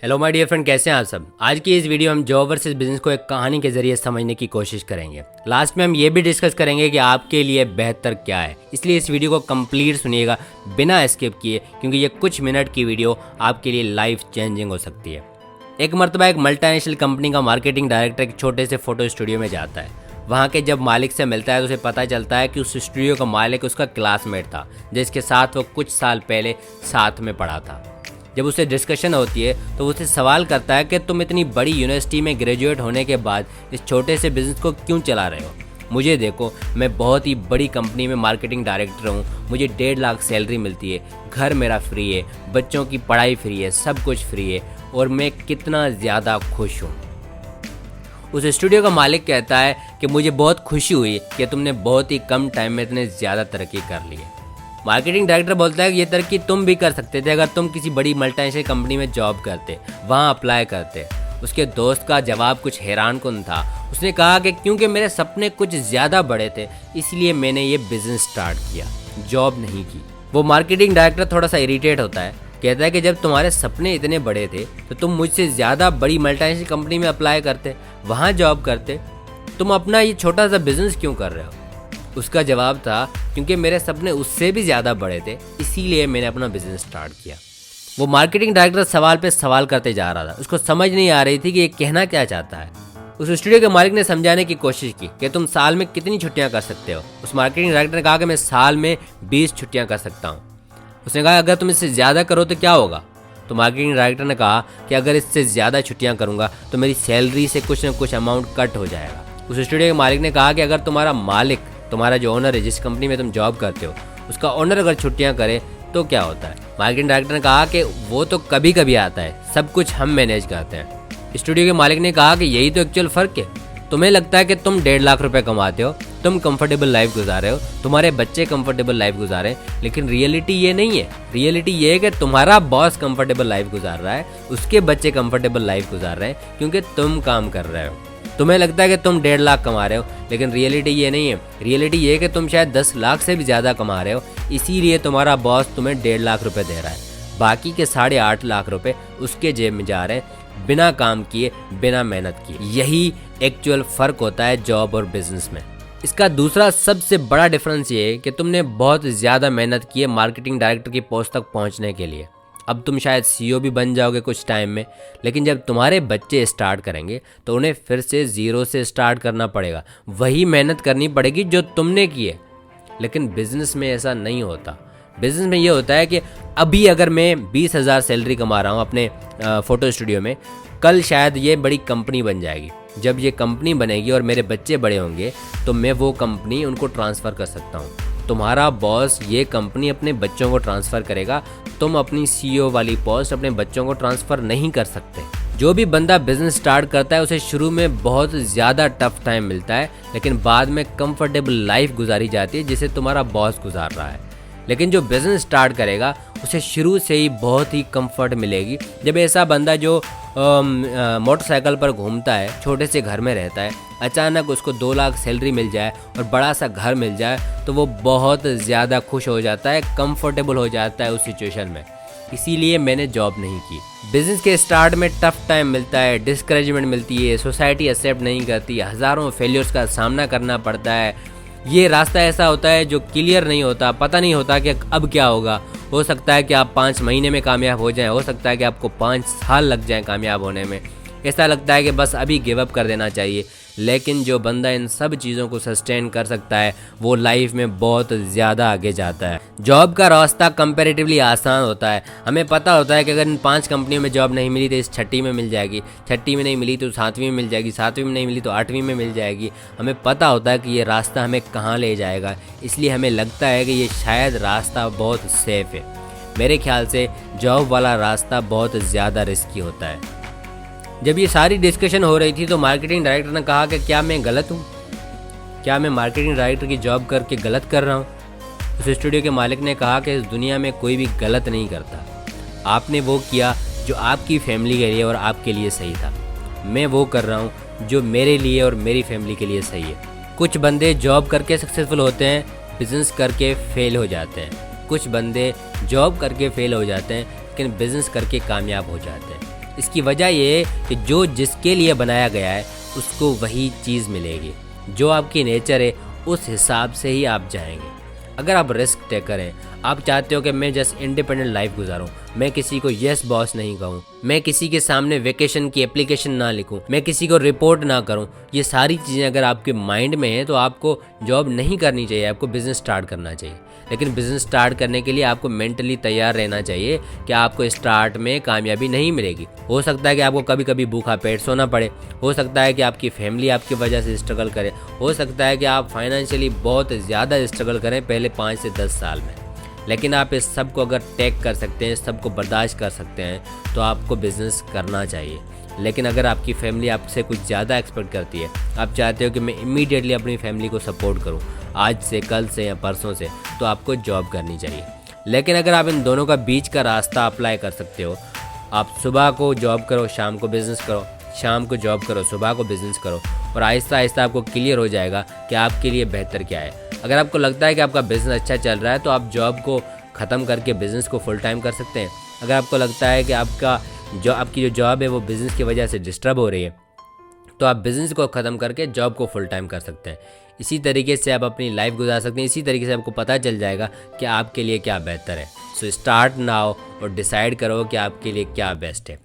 Hello my dear friend, कैसे हैं आप सब। आज की इस वीडियो हम जॉब वर्सेस बिजनेस को एक कहानी के जरिए समझने की कोशिश करेंगे। लास्ट में हम ये भी डिस्कस करेंगे कि आपके लिए बेहतर क्या है, इसलिए इस वीडियो को कंप्लीट सुनिएगा बिना स्किप किए, क्योंकि ये कुछ मिनट की वीडियो आपके लिए लाइफ चेंजिंग हो सकती है। एक मरतबा एक मल्टीनेशनल कंपनी का मार्केटिंग डायरेक्टर एक छोटे से फोटो स्टूडियो में जाता है। वहाँ के जब मालिक से मिलता है तो उसे पता चलता है कि उस स्टूडियो का मालिक उसका क्लासमेट था, जिसके साथ वो कुछ साल पहले साथ में पढ़ा था। जब उससे डिस्कशन होती है तो वो उससे सवाल करता है कि तुम इतनी बड़ी यूनिवर्सिटी में ग्रेजुएट होने के बाद इस छोटे से बिजनेस को क्यों चला रहे हो। मुझे देखो, मैं बहुत ही बड़ी कंपनी में मार्केटिंग डायरेक्टर हूँ, मुझे 1.5 लाख सैलरी मिलती है, घर मेरा फ्री है, बच्चों की पढ़ाई फ्री है, सब कुछ फ्री है और मैं कितना ज़्यादा खुश हूँ। उस स्टूडियो का मालिक कहता है कि मुझे बहुत खुशी हुई कि तुमने बहुत ही कम टाइम में इतने ज़्यादा तरक्की कर ली है। मार्केटिंग डायरेक्टर बोलता है कि ये तरक्की तुम भी कर सकते थे अगर तुम किसी बड़ी मल्टीनेशनल कंपनी में जॉब करते, वहाँ अप्लाई करते। उसके दोस्त का जवाब कुछ हैरानकुन था। उसने कहा कि क्योंकि मेरे सपने कुछ ज़्यादा बड़े थे, इसलिए मैंने ये बिजनेस स्टार्ट किया, जॉब नहीं की। वो मार्केटिंग डायरेक्टर थोड़ा सा इरिटेट होता है, कहता है कि जब तुम्हारे सपने इतने बड़े थे तो तुम मुझसे ज़्यादा बड़ी मल्टीनेशनल कंपनी में अप्लाई करते, वहाँ जॉब करते, तुम अपना ये छोटा सा बिजनेस क्यों कर रहे हो। उसका जवाब था, क्योंकि मेरे सपने उससे भी ज़्यादा बड़े थे, इसीलिए मैंने अपना बिजनेस स्टार्ट किया। वो मार्केटिंग डायरेक्टर सवाल पे सवाल करते जा रहा था, उसको समझ नहीं आ रही थी कि ये कहना क्या चाहता है। उस स्टूडियो के मालिक ने समझाने की कोशिश की कि तुम साल में कितनी छुट्टियां कर सकते हो। उस मार्केटिंग डायरेक्टर ने कहा कि मैं साल में 20 छुट्टियां कर सकता हूँ। उसने कहा अगर तुम इससे ज़्यादा करो तो क्या होगा। तो मार्केटिंग डायरेक्टर ने कहा कि अगर इससे ज़्यादा छुट्टियां करूँगा तो मेरी सैलरी से कुछ न कुछ अमाउंट कट हो जाएगा। उस स्टूडियो के मालिक ने कहा कि अगर तुम्हारा मालिक, तुम्हारा जो ओनर है, जिस कंपनी में तुम जॉब करते हो, उसका ओनर अगर छुट्टियां करे तो क्या होता है। मार्केटिंग डायरेक्टर ने कहा कि वो तो कभी कभी आता है, सब कुछ हम मैनेज करते हैं। स्टूडियो के मालिक ने कहा कि यही तो एक्चुअल फ़र्क है। तुम्हें लगता है कि तुम 1.5 लाख रुपए कमाते हो, तुम कंफर्टेबल लाइफ गुजारे हो, तुम्हारे बच्चे कंफर्टेबल लाइफ गुजारे, लेकिन रियलिटी ये नहीं है। रियलिटी ये है कि तुम्हारा बॉस कंफर्टेबल लाइफ गुजार रहा है, उसके बच्चे कंफर्टेबल लाइफ गुजार रहे हैं, क्योंकि तुम काम कर रहे हो। तुम्हें लगता है कि तुम 1.5 लाख कमा रहे हो, लेकिन रियलिटी ये नहीं है। रियलिटी ये है कि तुम शायद 10 लाख से भी ज़्यादा कमा रहे हो, इसीलिए तुम्हारा बॉस तुम्हें 1.5 लाख रुपए दे रहा है। बाकी के 8.5 लाख रुपए उसके जेब में जा रहे हैं, बिना काम किए, बिना मेहनत किए। यही एक्चुअल फ़र्क होता है जॉब और बिजनेस में। इसका दूसरा सबसे बड़ा डिफरेंस ये है कि तुमने बहुत ज़्यादा मेहनत की है मार्केटिंग डायरेक्टर की पोस्ट तक पहुँचने के लिए। अब तुम शायद CEO भी बन जाओगे कुछ टाइम में, लेकिन जब तुम्हारे बच्चे स्टार्ट करेंगे तो उन्हें फिर से ज़ीरो से स्टार्ट करना पड़ेगा, वही मेहनत करनी पड़ेगी जो तुमने की है। लेकिन बिजनेस में ऐसा नहीं होता। बिजनेस में ये होता है कि अभी अगर मैं 20,000 सैलरी कमा रहा हूँ अपने फ़ोटो स्टूडियो में, कल शायद ये बड़ी कंपनी बन जाएगी। जब ये कंपनी बनेगी और मेरे बच्चे बड़े होंगे तो मैं वो कंपनी उनको ट्रांसफ़र कर सकता हूँ। तुम्हारा बॉस ये कंपनी अपने बच्चों को ट्रांसफ़र करेगा, तुम अपनी CEO वाली पोस्ट अपने बच्चों को ट्रांसफ़र नहीं कर सकते। जो भी बंदा बिजनेस स्टार्ट करता है उसे शुरू में बहुत ज़्यादा टफ टाइम मिलता है, लेकिन बाद में कंफर्टेबल लाइफ गुजारी जाती है जिसे तुम्हारा बॉस गुजार रहा है। लेकिन जो बिज़नेस स्टार्ट करेगा उसे शुरू से ही बहुत ही कंफर्ट मिलेगी। जब ऐसा बंदा जो मोटरसाइकिल पर घूमता है, छोटे से घर में रहता है, अचानक उसको 2 लाख सैलरी मिल जाए और बड़ा सा घर मिल जाए तो वो बहुत ज़्यादा खुश हो जाता है, कंफर्टेबल हो जाता है उस सिचुएशन में। इसीलिए मैंने जॉब नहीं की। बिज़नेस के स्टार्ट में टफ टाइम मिलता है, डिस्करेजमेंट मिलती है, सोसाइटी एक्सेप्ट नहीं करती, हज़ारों फेलियर्स का सामना करना पड़ता है। ये रास्ता ऐसा होता है जो क्लियर नहीं होता, पता नहीं होता कि अब क्या होगा। हो सकता है कि आप 5 महीने में कामयाब हो जाएं, हो सकता है कि आपको 5 साल लग जाएं कामयाब होने में। ऐसा लगता है कि बस अभी गिव अप कर देना चाहिए, लेकिन जो बंदा इन सब चीज़ों को सस्टेन कर सकता है वो लाइफ में बहुत ज़्यादा आगे जाता है। जॉब का रास्ता कंपैरेटिवली आसान होता है। हमें पता होता है कि अगर इन 5 कंपनियों में जॉब नहीं मिली तो इस 6ठी में मिल जाएगी, 6ठी में नहीं मिली तो 7वीं में मिल जाएगी, 7वीं में नहीं मिली तो 8वीं में मिल जाएगी। हमें पता होता है कि ये रास्ता हमें कहाँ ले जाएगा, इसलिए हमें लगता है कि ये शायद रास्ता बहुत सेफ़ है। मेरे ख्याल से जॉब वाला रास्ता बहुत ज़्यादा रिस्की होता है। जब ये सारी डिस्कशन हो रही थी तो मार्केटिंग डायरेक्टर ने कहा कि क्या मैं गलत हूँ, क्या मैं मार्केटिंग डायरेक्टर की जॉब करके गलत कर रहा हूँ। उस स्टूडियो के मालिक ने कहा कि इस दुनिया में कोई भी गलत नहीं करता। आपने वो किया जो आपकी फैमिली के लिए और आपके लिए सही था। मैं वो कर रहा हूँ जो मेरे लिए और मेरी फैमिली के लिए सही है। कुछ बंदे जॉब करके सक्सेसफुल होते हैं, बिजनेस करके फेल हो जाते हैं। कुछ बंदे जॉब करके फेल हो जाते हैं लेकिन बिजनेस करके कामयाब हो जाते हैं। इसकी वजह ये है कि जो जिसके लिए बनाया गया है उसको वही चीज़ मिलेगी। जो आपकी नेचर है उस हिसाब से ही आप जाएंगे। अगर आप रिस्क टेकर हैं, आप चाहते हो कि मैं जस्ट इंडिपेंडेंट लाइफ गुजारूं, मैं किसी को यस बॉस नहीं कहूं, मैं किसी के सामने वेकेशन की एप्लीकेशन ना लिखूं, मैं किसी को रिपोर्ट ना करूं, ये सारी चीज़ें अगर आपके माइंड में है तो आपको जॉब नहीं करनी चाहिए, आपको बिज़नेस स्टार्ट करना चाहिए। लेकिन बिज़नेस स्टार्ट करने के लिए आपको मेंटली तैयार रहना चाहिए कि आपको स्टार्ट में कामयाबी नहीं मिलेगी। हो सकता है कि आपको कभी कभी भूखा पेट सोना पड़े, हो सकता है कि आपकी फैमिली आपकी वजह से स्ट्रगल करे, हो सकता है कि आप फाइनेंशियली बहुत ज़्यादा स्ट्रगल करें पहले 5 से 10 साल में। लेकिन आप इस सब को अगर टैग कर सकते हैं, सबको बर्दाश्त कर सकते हैं, तो आपको बिज़नेस करना चाहिए। लेकिन अगर आपकी फैमिली आपसे कुछ ज़्यादा एक्सपेक्ट करती है, आप चाहते हो कि मैं इमीडिएटली अपनी फैमिली को सपोर्ट करूं, आज से, कल से या परसों से, तो आपको जॉब करनी चाहिए। लेकिन अगर आप इन दोनों का बीच का रास्ता अप्लाई कर सकते हो, आप सुबह को जॉब करो, शाम को बिज़नेस करो, शाम को जॉब करो, सुबह को बिज़नेस करो, और आहिस्ता आहिस्ता आपको क्लियर हो जाएगा कि आपके लिए बेहतर क्या है। अगर आपको लगता है कि आपका बिज़नेस अच्छा चल रहा है तो आप जॉब को ख़त्म करके बिज़नेस को फुल टाइम कर सकते हैं। अगर आपको लगता है कि आपकी जो जॉब है वो बिज़नेस की वजह से डिस्टर्ब हो रही है, तो आप बिज़नेस को ख़त्म करके जॉब को फुल टाइम कर सकते हैं। इसी तरीके से आप अपनी लाइफ गुजार सकते हैं। इसी तरीके से आपको पता चल जाएगा कि आपके लिए क्या बेहतर है। सो स्टार्ट नाउ और डिसाइड करो कि आपके लिए क्या बेस्ट है।